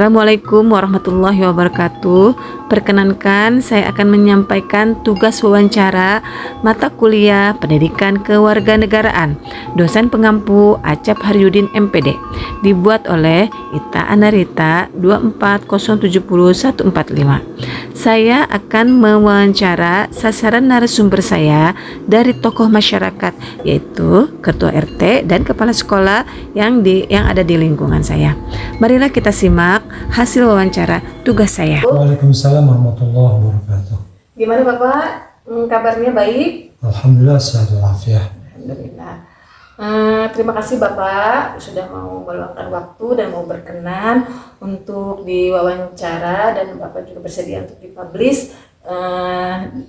Assalamualaikum warahmatullahi wabarakatuh. Perkenankan saya akan menyampaikan tugas wawancara mata kuliah Pendidikan Kewarganegaraan dosen pengampu Acap Haryudin MPD, dibuat oleh Ita Anarita 24070-145. Saya akan mewawancara sasaran narasumber saya dari tokoh masyarakat, yaitu ketua RT dan kepala sekolah yang ada di lingkungan saya. Marilah kita simak hasil wawancara tugas saya. Waalaikumsalam warahmatullahi wabarakatuh. Gimana Bapak? Kabarnya baik? Alhamdulillah sehat walafiat. Alhamdulillah. Terima kasih Bapak sudah mau meluangkan waktu dan mau berkenan untuk diwawancara, dan Bapak juga bersedia untuk dipublish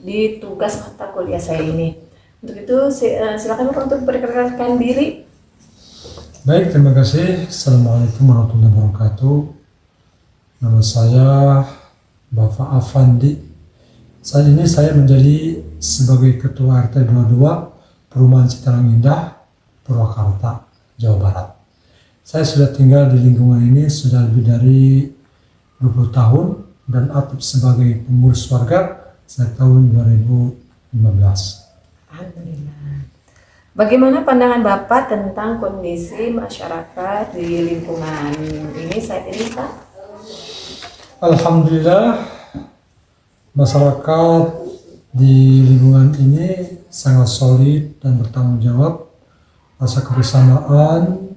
di tugas mata kuliah saya ini. Untuk itu silakan Bapak untuk memperkenalkan diri. Baik, terima kasih. Assalamualaikum warahmatullahi wabarakatuh. Nama saya Bapak Afandi. Saat ini saya menjadi sebagai Ketua RT 22 Perumahan Citalang Indah, Purwakarta, Jawa Barat. Saya sudah tinggal di lingkungan ini sudah lebih dari 20 tahun dan aktif sebagai pengurus warga sejak tahun 2015. Alhamdulillah. Bagaimana pandangan Bapak tentang kondisi masyarakat di lingkungan ini saat ini, Pak? Alhamdulillah, masyarakat di lingkungan ini sangat solid dan bertanggung jawab. Rasa kebersamaan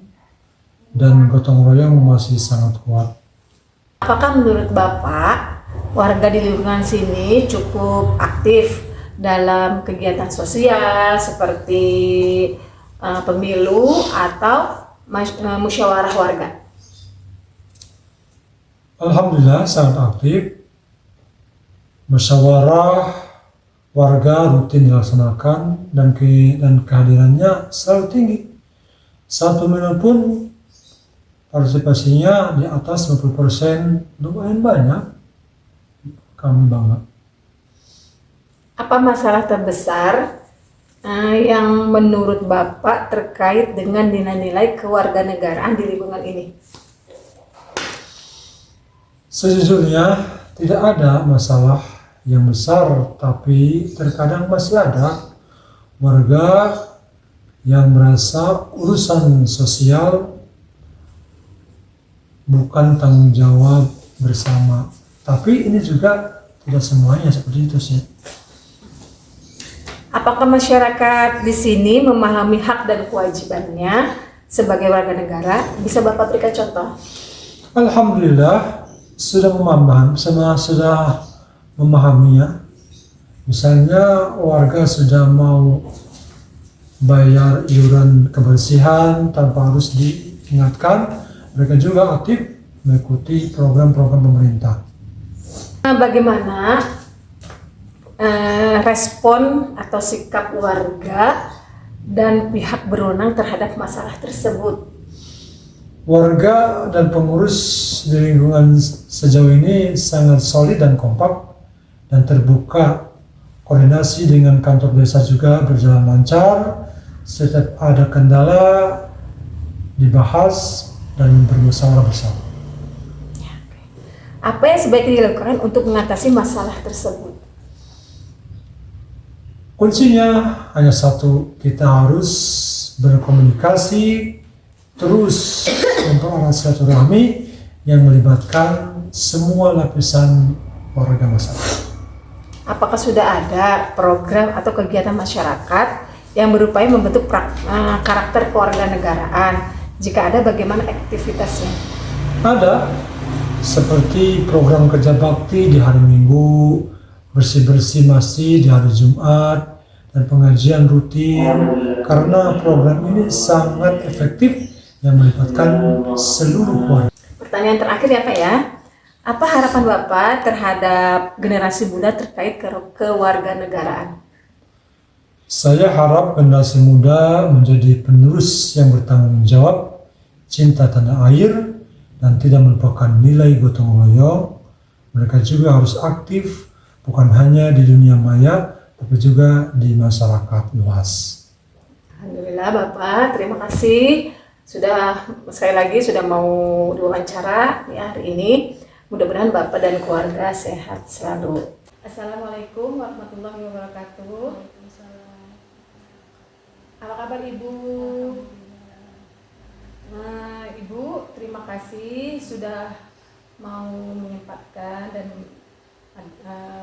dan gotong royong masih sangat kuat. Apakah menurut Bapak warga di lingkungan sini cukup aktif dalam kegiatan sosial seperti pemilu atau musyawarah warga? Alhamdulillah sangat aktif. Musyawarah warga rutin dilaksanakan dan kehadirannya selalu tinggi. Saat pemilu pun partisipasinya di atas 50%, lumayan banyak. Kami bangga. Apa masalah terbesar yang menurut Bapak terkait dengan nilai-nilai kewarganegaraan di lingkungan ini? Sejujurnya tidak ada masalah yang besar, tapi terkadang masih ada warga yang merasa urusan sosial bukan tanggung jawab bersama. Tapi ini juga tidak semuanya seperti itu sih. Apakah masyarakat di sini memahami hak dan kewajibannya sebagai warga negara? Bisa Bapak berikan contoh? Alhamdulillah sudah memahaminya. Misalnya warga sudah mau bayar iuran kebersihan tanpa harus diingatkan, mereka juga aktif mengikuti program-program pemerintah. Bagaimana respon atau sikap warga dan pihak berwenang terhadap masalah tersebut? Warga dan pengurus di lingkungan sejauh ini sangat solid dan kompak dan terbuka. Koordinasi dengan kantor desa juga berjalan lancar. Setiap ada kendala dibahas dan bermusyawarah bersama. Apa yang sebaiknya dilakukan untuk mengatasi masalah tersebut? Kuncinya hanya satu, kita harus berkomunikasi terus untuk silaturahmi yang melibatkan semua lapisan warga masyarakat. Apakah sudah ada program atau kegiatan masyarakat yang berupaya membentuk karakter kewarganegaraan? Jika ada, bagaimana aktivitasnya? Ada, seperti program kerja bakti di hari Minggu, bersih-bersih masjid di hari Jumat, dan pengajian rutin, karena program ini sangat efektif yang melibatkan seluruh warga. Pertanyaan terakhir ya Pak ya, apa harapan Bapak terhadap generasi muda terkait kewarganegaraan? Saya harap generasi muda menjadi penerus yang bertanggung jawab, cinta tanah air, dan tidak melupakan nilai gotong royong. Mereka juga harus aktif, bukan hanya di dunia maya, tapi juga di masyarakat luas. Alhamdulillah Bapak, terima kasih sudah sekali lagi sudah mau diwawancara ya hari ini. Mudah-mudahan Bapak dan keluarga sehat selalu. Assalamualaikum warahmatullahi wabarakatuh. Apa kabar Ibu? Nah, Ibu, terima kasih sudah mau menyempatkan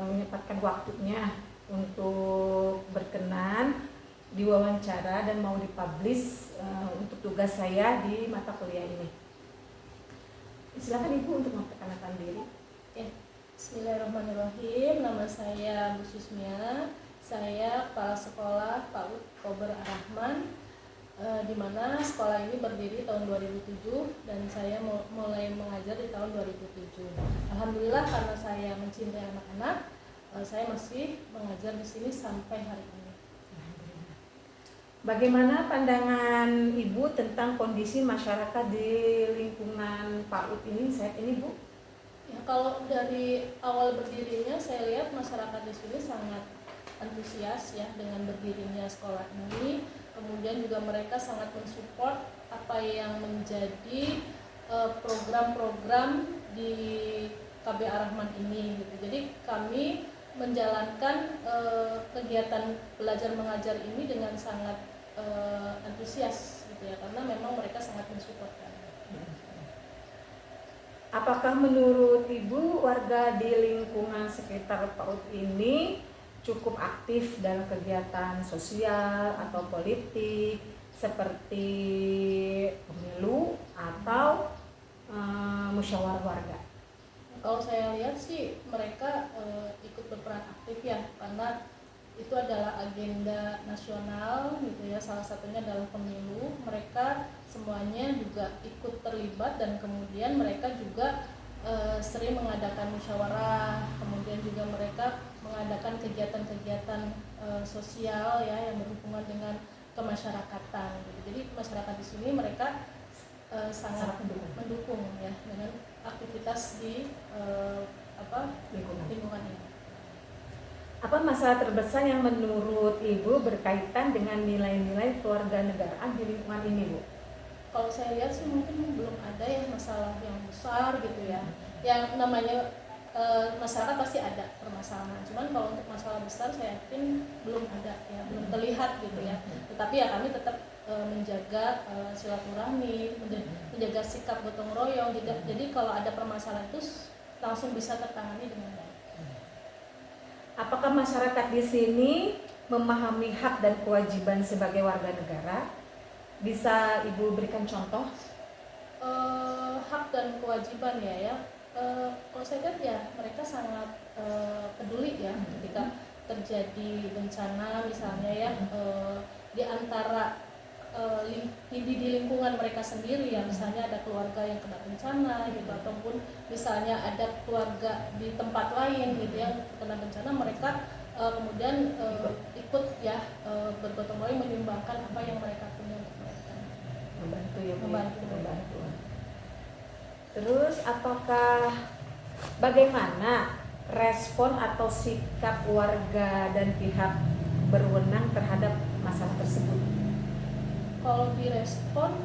menyempatkan waktunya untuk berkenan diwawancara dan mau dipublish untuk tugas saya di mata kuliah ini. Silakan Ibu untuk memperkenalkan diri. Ya, Bismillahirrahmanirrahim. Nama saya Bu Susmia. Saya kepala sekolah PAUD Kober Ar-Rahman, di mana sekolah ini berdiri tahun 2007 dan saya mulai mengajar di tahun 2007. Alhamdulillah karena saya mencintai anak-anak, saya masih mengajar di sini sampai hari ini. Bagaimana pandangan Ibu tentang kondisi masyarakat di lingkungan PAUD ini saat ini, Bu? Ya, kalau dari awal berdirinya saya lihat masyarakat di sini sangat antusias ya dengan berdirinya sekolah ini. Kemudian juga mereka sangat mensupport apa yang menjadi program-program di KB Ar-Rahman ini gitu. Jadi kami menjalankan kegiatan belajar mengajar ini dengan sangat antusias gitu ya, karena memang mereka sangat mensupport kami. Apakah menurut Ibu warga di lingkungan sekitar PAUD ini cukup aktif dalam kegiatan sosial atau politik seperti pemilu atau musyawarah warga? Kalau saya lihat sih mereka ikut berperan aktif ya, karena itu adalah agenda nasional gitu ya, salah satunya adalah pemilu. Mereka semuanya juga ikut terlibat dan kemudian mereka juga sering mengadakan musyawarah, kemudian juga mereka mengadakan kegiatan-kegiatan sosial ya yang berhubungan dengan kemasyarakatan gitu. Jadi masyarakat di sini mereka sangat mendukung ya dengan aktivitas di lingkungan ini. Apa masalah terbesar yang menurut Ibu berkaitan dengan nilai-nilai kewarganegaraan di lingkungan ini, Bu? Kalau saya lihat sih mungkin belum ada ya masalah yang besar gitu ya. Yang namanya masyarakat pasti ada permasalahan. Cuman kalau untuk masalah besar saya yakin belum ada ya, belum terlihat gitu ya. Tetapi ya kami tetap menjaga silaturahmi, menjaga sikap gotong royong. Jadi kalau ada permasalahan itu langsung bisa tertangani dengan baik. Apakah masyarakat di sini memahami hak dan kewajiban sebagai warga negara? Bisa Ibu berikan contoh? Hak dan kewajiban ya. Kalau saya lihat ya mereka sangat peduli ya ketika terjadi bencana misalnya ya, di antara di lingkungan mereka sendiri ya, misalnya ada keluarga yang kena bencana gitu, ataupun misalnya ada keluarga di tempat lain gitu yang kena bencana, mereka kemudian ikut ya bergotong royong menyumbangkan apa yang mereka punya untuk mereka. Membantu ya, Bu. Membantu. Terus bagaimana respon atau sikap warga dan pihak berwenang terhadap masalah tersebut? Kalau direspon,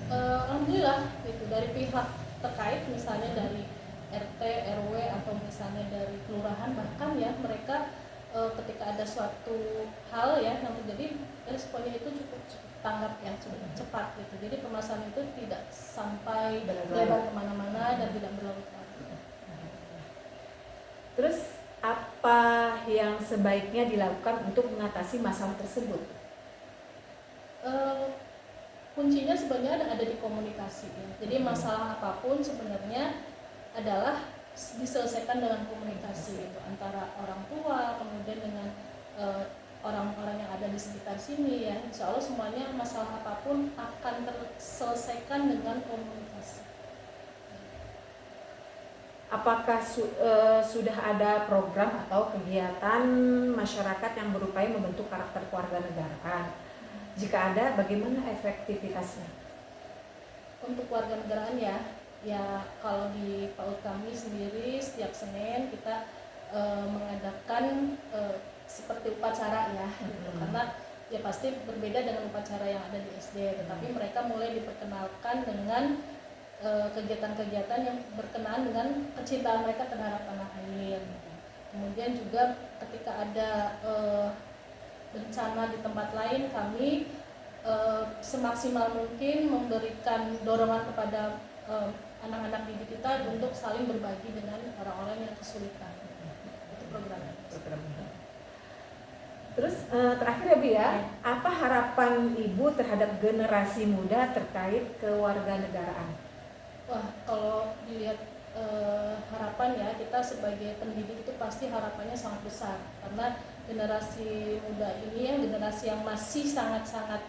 alhamdulillah gitu dari pihak terkait, misalnya dari RT, RW atau misalnya dari kelurahan, bahkan ya mereka ketika ada suatu hal ya namun jadi responnya itu cukup tanggap ya, cukup cepat gitu. Jadi permasalahan itu tidak sampai lebar kemana-mana dan tidak berlarut-larut. Terus apa yang sebaiknya dilakukan untuk mengatasi masalah tersebut? Kuncinya sebenarnya ada di komunikasi ya. Jadi masalah apapun sebenarnya adalah diselesaikan dengan komunikasi gitu, antara orang tua kemudian dengan orang-orang yang ada di sekitar sini ya. Insya Allah semuanya masalah apapun akan terselesaikan dengan komunikasi. Apakah sudah ada program atau kegiatan masyarakat yang berupaya membentuk karakter kewarganegaraan? Jika ada, bagaimana efektivitasnya? Untuk kewarganegaraan ya kalau di PAUD kami sendiri setiap Senin kita mengadakan seperti upacara ya gitu. Karena ya pasti berbeda dengan upacara yang ada di SD, tetapi mereka mulai diperkenalkan dengan kegiatan-kegiatan yang berkenaan dengan kecintaan mereka terhadap tanah air. Kemudian juga ketika ada bencana di tempat lain, kami semaksimal mungkin memberikan dorongan kepada anak-anak didik kita untuk saling berbagi dengan orang-orang yang kesulitan. Itu programnya. Terus terakhir ya Bu ya, apa harapan Ibu terhadap generasi muda terkait kewarganegaraan? Wah, kalau dilihat harapan ya, kita sebagai pendidik itu pasti harapannya sangat besar, karena generasi muda ini ya generasi yang masih sangat-sangat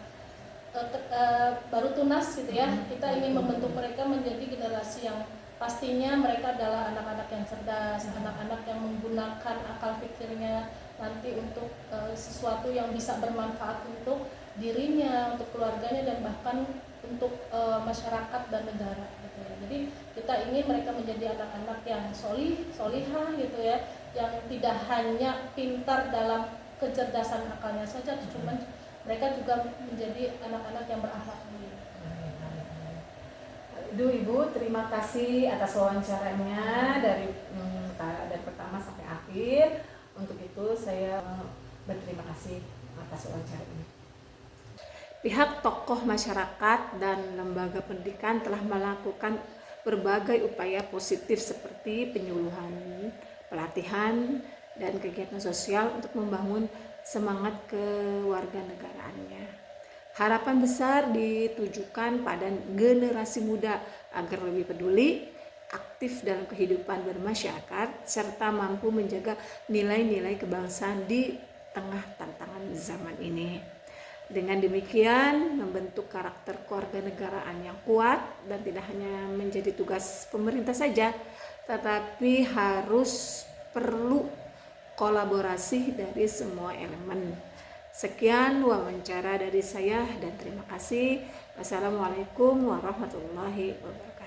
baru tunas gitu ya. Kita ingin membentuk mereka menjadi generasi yang pastinya mereka adalah anak-anak yang cerdas, anak-anak yang menggunakan akal pikirnya nanti untuk sesuatu yang bisa bermanfaat untuk dirinya, untuk keluarganya, dan bahkan untuk masyarakat dan negara gitu ya. Jadi kita ingin mereka menjadi anak-anak yang solihah gitu ya, yang tidak hanya pintar dalam kecerdasan akalnya saja, cuman mereka juga menjadi anak-anak yang berakhlak mulia. Aduh Ibu, terima kasih atas wawancaranya dari pertama sampai akhir. Untuk itu saya berterima kasih atas wawancara ini. Pihak tokoh masyarakat dan lembaga pendidikan telah melakukan berbagai upaya positif seperti penyuluhan, pelatihan, dan kegiatan sosial untuk membangun semangat kewarganegaraannya. Harapan besar ditujukan pada generasi muda agar lebih peduli, aktif dalam kehidupan bermasyarakat, serta mampu menjaga nilai-nilai kebangsaan di tengah tantangan zaman ini. Dengan demikian, membentuk karakter kewarganegaraan yang kuat dan tidak hanya menjadi tugas pemerintah saja, tetapi harus perlu kolaborasi dari semua elemen. Sekian wawancara dari saya dan terima kasih. Wassalamualaikum warahmatullahi wabarakatuh.